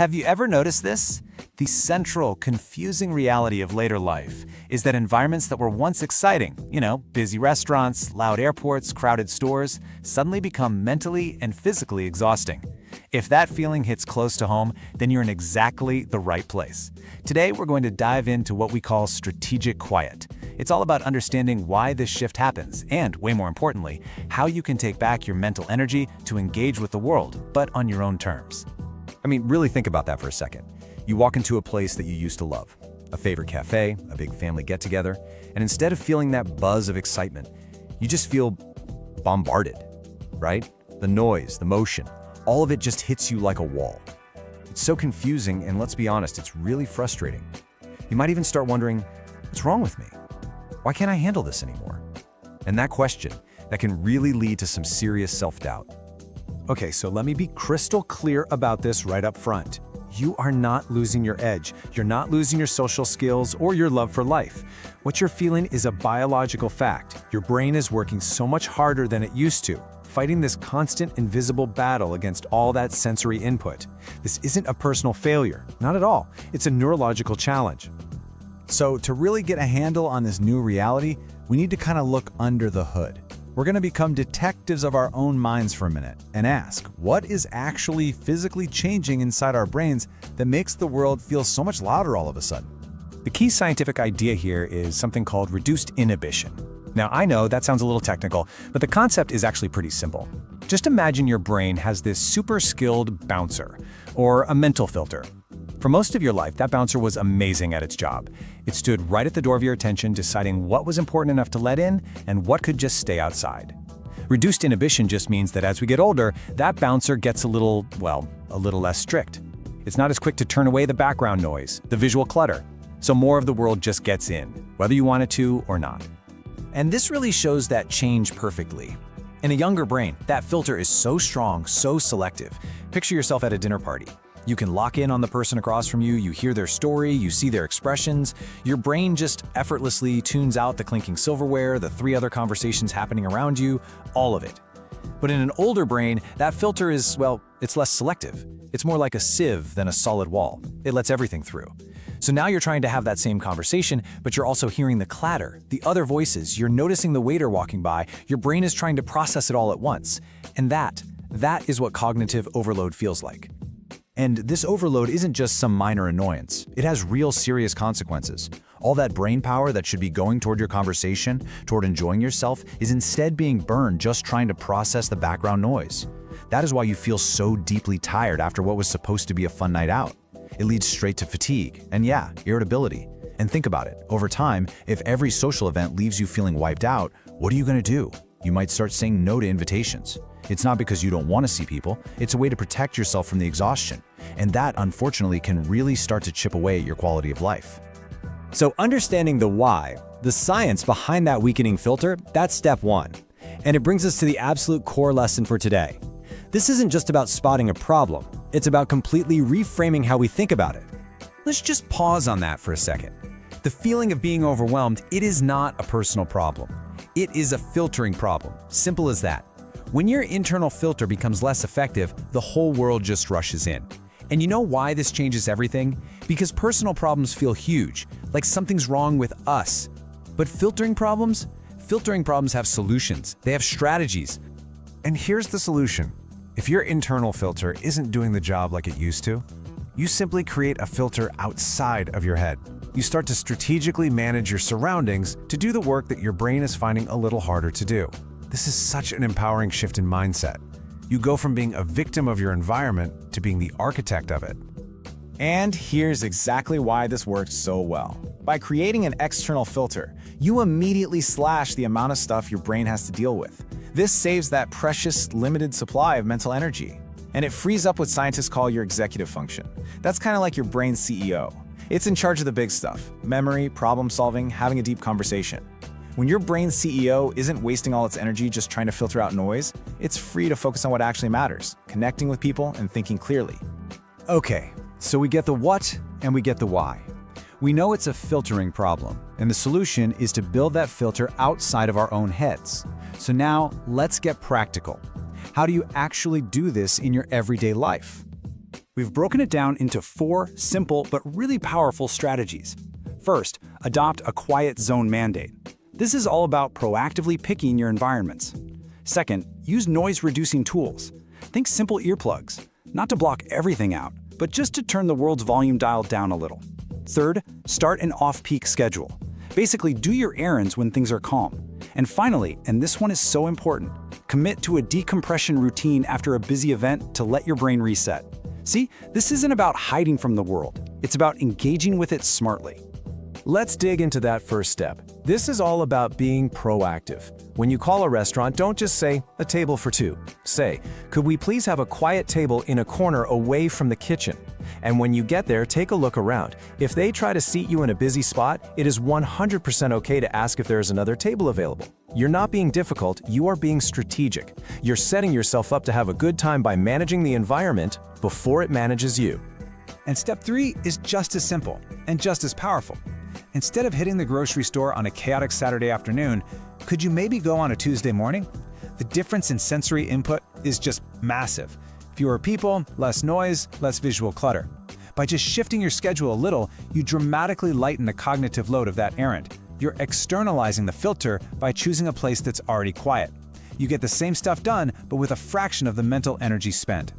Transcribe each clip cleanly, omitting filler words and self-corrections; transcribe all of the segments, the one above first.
Have you ever noticed this? The central, confusing reality of later life is that environments that were once exciting, busy restaurants, loud airports, crowded stores, suddenly become mentally and physically exhausting. If that feeling hits close to home, then you're in exactly the right place. Today, we're going to dive into what we call strategic quiet. It's all about understanding why this shift happens and, way more importantly, how you can take back your mental energy to engage with the world, but on your own terms. Really think about that for a second. You walk into a place that you used to love, a favorite cafe, a big family get-together, and instead of feeling that buzz of excitement, you just feel bombarded, right? The noise, the motion, all of it just hits you like a wall. It's so confusing, and let's be honest, it's really frustrating. You might even start wondering, what's wrong with me? Why can't I handle this anymore? And that question, that can really lead to some serious self-doubt. Okay, so let me be crystal clear about this right up front. You are not losing your edge. You're not losing your social skills or your love for life. What you're feeling is a biological fact. Your brain is working so much harder than it used to, fighting this constant invisible battle against all that sensory input. This isn't a personal failure, not at all. It's a neurological challenge. So to really get a handle on this new reality, we need to kind of look under the hood. We're going to become detectives of our own minds for a minute and ask, what is actually physically changing inside our brains that makes the world feel so much louder all of a sudden? The key scientific idea here is something called reduced inhibition. Now, I know that sounds a little technical, but the concept is actually pretty simple. Just imagine your brain has this super skilled bouncer, or a mental filter. For most of your life, that bouncer was amazing at its job. It stood right at the door of your attention, deciding what was important enough to let in and what could just stay outside. Reduced inhibition just means that as we get older, that bouncer gets a little less strict. It's not as quick to turn away the background noise, the visual clutter. So more of the world just gets in, whether you want it to or not. And this really shows that change perfectly. In a younger brain, that filter is so strong, so selective. Picture yourself at a dinner party. You can lock in on the person across from you, you hear their story, you see their expressions. Your brain just effortlessly tunes out the clinking silverware, the 3 other conversations happening around you, all of it. But in an older brain, that filter is, it's less selective. It's more like a sieve than a solid wall. It lets everything through. So now you're trying to have that same conversation, but you're also hearing the clatter, the other voices, you're noticing the waiter walking by, your brain is trying to process it all at once. And that is what cognitive overload feels like. And this overload isn't just some minor annoyance. It has real serious consequences. All that brain power that should be going toward your conversation, toward enjoying yourself, is instead being burned just trying to process the background noise. That is why you feel so deeply tired after what was supposed to be a fun night out. It leads straight to fatigue and, irritability. And think about it. Over time, if every social event leaves you feeling wiped out, what are you going to do? You might start saying no to invitations. It's not because you don't want to see people, it's a way to protect yourself from the exhaustion. And that, unfortunately, can really start to chip away at your quality of life. So understanding the why, the science behind that weakening filter, that's step 1. And it brings us to the absolute core lesson for today. This isn't just about spotting a problem, it's about completely reframing how we think about it. Let's just pause on that for a second. The feeling of being overwhelmed, it is not a personal problem. It is a filtering problem, simple as that. When your internal filter becomes less effective, the whole world just rushes in. And you know why this changes everything? Because personal problems feel huge, like something's wrong with us. But filtering problems have solutions. They have strategies. And here's the solution. If your internal filter isn't doing the job like it used to, you simply create a filter outside of your head. You start to strategically manage your surroundings to do the work that your brain is finding a little harder to do. This is such an empowering shift in mindset. You go from being a victim of your environment to being the architect of it. And here's exactly why this works so well. By creating an external filter, you immediately slash the amount of stuff your brain has to deal with. This saves that precious, limited supply of mental energy. And it frees up what scientists call your executive function. That's kind of like your brain's CEO. It's in charge of the big stuff: memory, problem solving, having a deep conversation. When your brain's CEO isn't wasting all its energy just trying to filter out noise, it's free to focus on what actually matters, connecting with people and thinking clearly. Okay, so we get the what and we get the why. We know it's a filtering problem, and the solution is to build that filter outside of our own heads. So now, let's get practical. How do you actually do this in your everyday life? We've broken it down into 4 simple but really powerful strategies. First, adopt a quiet zone mandate. This is all about proactively picking your environments. Second, use noise-reducing tools. Think simple earplugs, not to block everything out, but just to turn the world's volume dial down a little. Third, start an off-peak schedule. Basically, do your errands when things are calm. And finally, and this one is so important, commit to a decompression routine after a busy event to let your brain reset. See, this isn't about hiding from the world. It's about engaging with it smartly. Let's dig into that first step. This is all about being proactive. When you call a restaurant, don't just say, "a table for 2." Say, "Could we please have a quiet table in a corner away from the kitchen?" And when you get there, take a look around. If they try to seat you in a busy spot, it is 100% okay to ask if there is another table available. You're not being difficult, you are being strategic. You're setting yourself up to have a good time by managing the environment before it manages you. And step 3 is just as simple and just as powerful. Instead of hitting the grocery store on a chaotic Saturday afternoon, could you maybe go on a Tuesday morning? The difference in sensory input is just massive. Fewer people, less noise, less visual clutter. By just shifting your schedule a little, you dramatically lighten the cognitive load of that errand. You're externalizing the filter by choosing a place that's already quiet. You get the same stuff done, but with a fraction of the mental energy spent.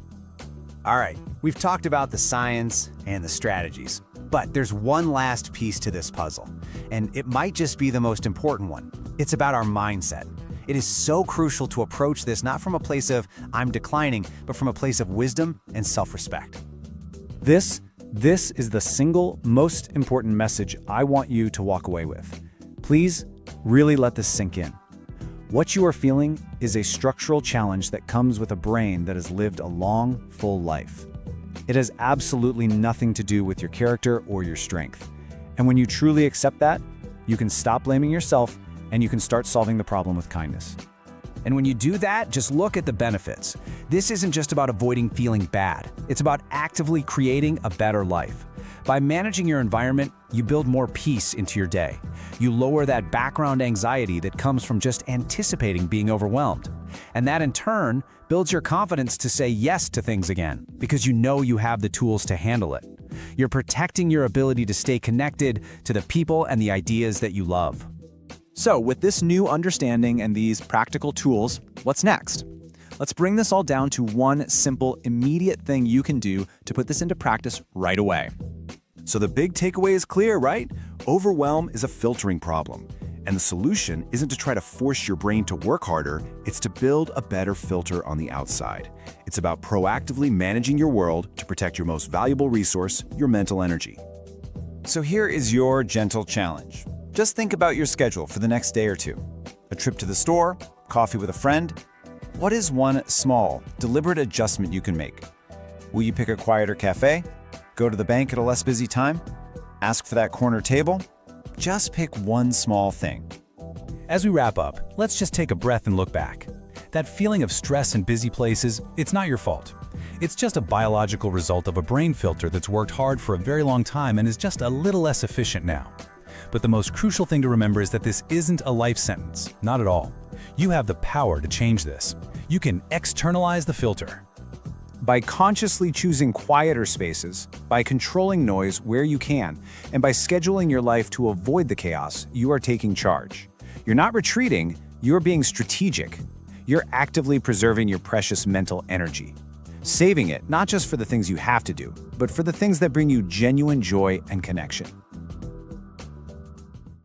All right, we've talked about the science and the strategies, but there's one last piece to this puzzle, and it might just be the most important one. It's about our mindset. It is so crucial to approach this not from a place of "I'm declining," but from a place of wisdom and self-respect. This is the single most important message I want you to walk away with. Please, really let this sink in. What you are feeling is a structural challenge that comes with a brain that has lived a long, full life. It has absolutely nothing to do with your character or your strength. And when you truly accept that, you can stop blaming yourself and you can start solving the problem with kindness. And when you do that, just look at the benefits. This isn't just about avoiding feeling bad. It's about actively creating a better life. By managing your environment, you build more peace into your day. You lower that background anxiety that comes from just anticipating being overwhelmed. And that in turn builds your confidence to say yes to things again, because you know you have the tools to handle it. You're protecting your ability to stay connected to the people and the ideas that you love. So, with this new understanding and these practical tools, what's next? Let's bring this all down to one simple, immediate thing you can do to put this into practice right away. So the big takeaway is clear, right? Overwhelm is a filtering problem. And the solution isn't to try to force your brain to work harder, it's to build a better filter on the outside. It's about proactively managing your world to protect your most valuable resource, your mental energy. So here is your gentle challenge. Just think about your schedule for the next day or two. A trip to the store, coffee with a friend. What is one small, deliberate adjustment you can make? Will you pick a quieter cafe? Go to the bank at a less busy time? Ask for that corner table? Just pick one small thing. As we wrap up, let's just take a breath and look back. That feeling of stress in busy places, it's not your fault. It's just a biological result of a brain filter that's worked hard for a very long time and is just a little less efficient now. But the most crucial thing to remember is that this isn't a life sentence, not at all. You have the power to change this. You can externalize the filter. By consciously choosing quieter spaces, by controlling noise where you can, and by scheduling your life to avoid the chaos, you are taking charge. You're not retreating, you're being strategic. You're actively preserving your precious mental energy. Saving it not just for the things you have to do, but for the things that bring you genuine joy and connection.